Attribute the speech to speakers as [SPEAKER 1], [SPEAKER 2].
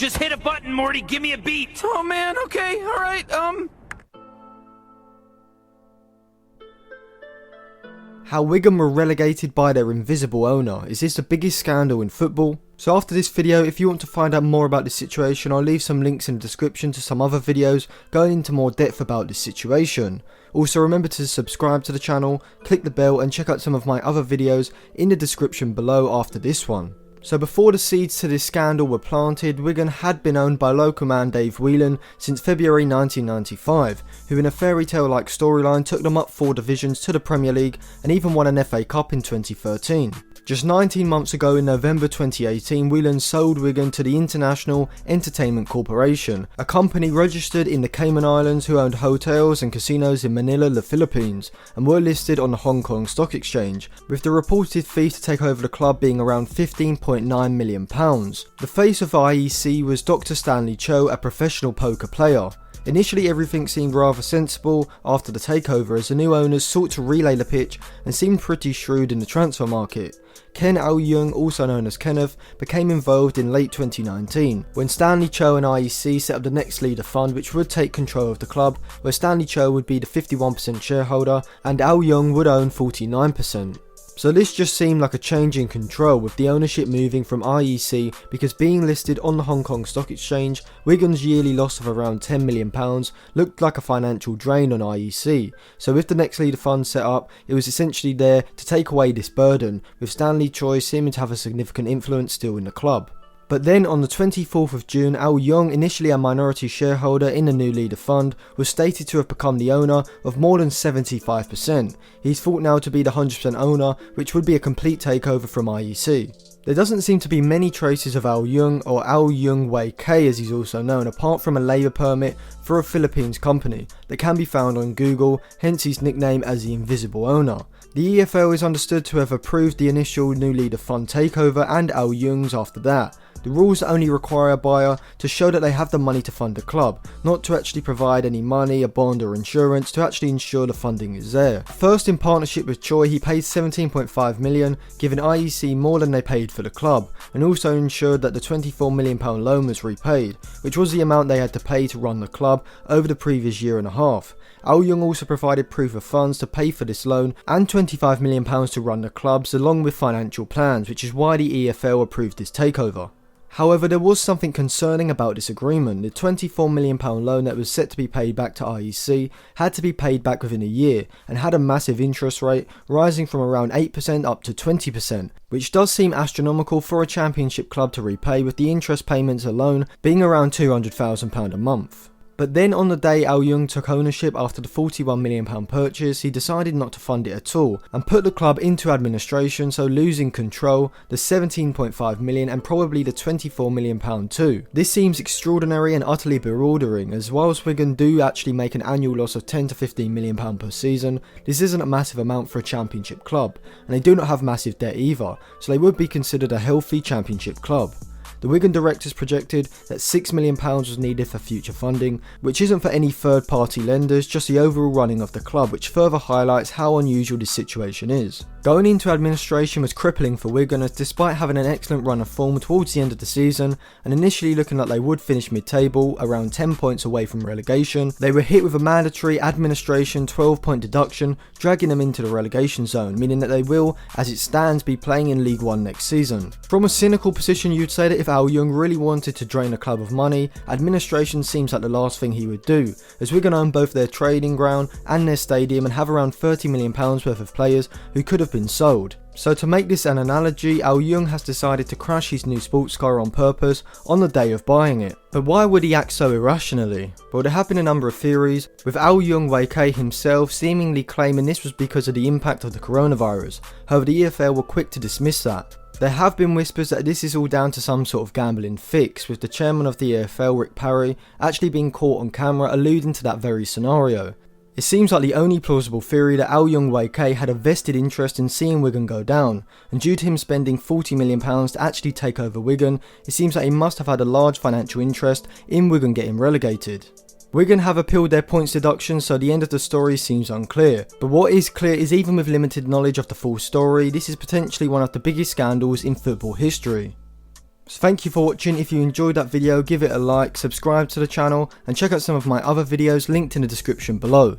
[SPEAKER 1] Just hit a button, Morty. Give me a beat.
[SPEAKER 2] Oh man, okay, alright,
[SPEAKER 3] How Wigan were relegated by their invisible owner. Is this the biggest scandal in football? So after this video, if you want to find out more about this situation, I'll leave some links in the description to some other videos going into more depth about this situation. Also remember to subscribe to the channel, click the bell and check out some of my other videos in the description below after this one. So before the seeds to this scandal were planted, Wigan had been owned by local man Dave Whelan since February 1995, who in a fairy tale like storyline took them up 4 divisions to the Premier League and even won an FA Cup in 2013. Just 19 months ago in November 2018, Whelan sold Wigan to the International Entertainment Corporation, a company registered in the Cayman Islands who owned hotels and casinos in Manila, the Philippines, and were listed on the Hong Kong Stock Exchange, with the reported fee to take over the club being around £15.9 million. The face of IEC was Dr. Stanley Choi, a professional poker player. Initially everything seemed rather sensible after the takeover as the new owners sought to relay the pitch and seemed pretty shrewd in the transfer market. Ken Yueng, also known as Kenneth, became involved in late 2019 when Stanley Choi and IEC set up the Next Leader Fund, which would take control of the club, where Stanley Choi would be the 51% shareholder and Yueng would own 49%. So this just seemed like a change in control, with the ownership moving from IEC because being listed on the Hong Kong Stock Exchange, Wigan's yearly loss of around £10 million looked like a financial drain on IEC. So with the Next Leader Fund set up, it was essentially there to take away this burden, with Stanley Choi seeming to have a significant influence still in the club. But then on the 24th of June, Yueng, initially a minority shareholder in the new Leader Fund, was stated to have become the owner of more than 75%. He's thought now to be the 100% owner, which would be a complete takeover from IEC. There doesn't seem to be many traces of Yueng, or Yueng Wei K as he's also known, apart from a labour permit for a Philippines company that can be found on Google, hence his nickname as the Invisible Owner. The EFL is understood to have approved the initial new Leader Fund takeover and Yueng's after that. The rules only require a buyer to show that they have the money to fund the club, not to actually provide any money, a bond or insurance to actually ensure the funding is there. First in partnership with Choi, he paid £17.5 million, giving IEC more than they paid for the club, and also ensured that the £24 million loan was repaid, which was the amount they had to pay to run the club over the previous year and a half. Yueng also provided proof of funds to pay for this loan and £25 million to run the clubs along with financial plans, which is why the EFL approved this takeover. However, there was something concerning about this agreement. The £24 million loan that was set to be paid back to IEC had to be paid back within a year and had a massive interest rate, rising from around 8% up to 20%, which does seem astronomical for a championship club to repay, with the interest payments alone being around £200,000 a month. But then on the day Yueng took ownership after the £41 million purchase, he decided not to fund it at all and put the club into administration, so losing control, the £17.5 million and probably the £24 million too. This seems extraordinary and utterly bewildering, as whilst Wigan do actually make an annual loss of £10 to £15 million per season, this isn't a massive amount for a championship club, and they do not have massive debt either, so they would be considered a healthy championship club. The Wigan directors projected that £6 million was needed for future funding, which isn't for any third party lenders, just the overall running of the club, which further highlights how unusual this situation is. Going into administration was crippling for Wigan, as despite having an excellent run of form towards the end of the season and initially looking like they would finish mid-table, around 10 points away from relegation, they were hit with a mandatory administration 12-point deduction, dragging them into the relegation zone, meaning that they will, as it stands, be playing in League One next season. From a cynical position, you'd say that if Yueng really wanted to drain the club of money, administration seems like the last thing he would do, as Wigan own both their training ground and their stadium and have around £30 million worth of players who could have been sold. So to make this an analogy, Yueng has decided to crash his new sports car on purpose on the day of buying it. But why would he act so irrationally? Well, there have been a number of theories, with Yueng Wei K himself seemingly claiming this was because of the impact of the coronavirus. However, the EFL were quick to dismiss that. There have been whispers that this is all down to some sort of gambling fix, with the chairman of the EFL, Rick Parry, actually being caught on camera alluding to that very scenario. It seems like the only plausible theory that Yueng Wei K had a vested interest in seeing Wigan go down, and due to him spending £40 million to actually take over Wigan, it seems like he must have had a large financial interest in Wigan getting relegated. Wigan have appealed their points deduction, so the end of the story seems unclear. But what is clear is, even with limited knowledge of the full story, this is potentially one of the biggest scandals in football history. So thank you for watching. If you enjoyed that video, give it a like, subscribe to the channel, and check out some of my other videos linked in the description below.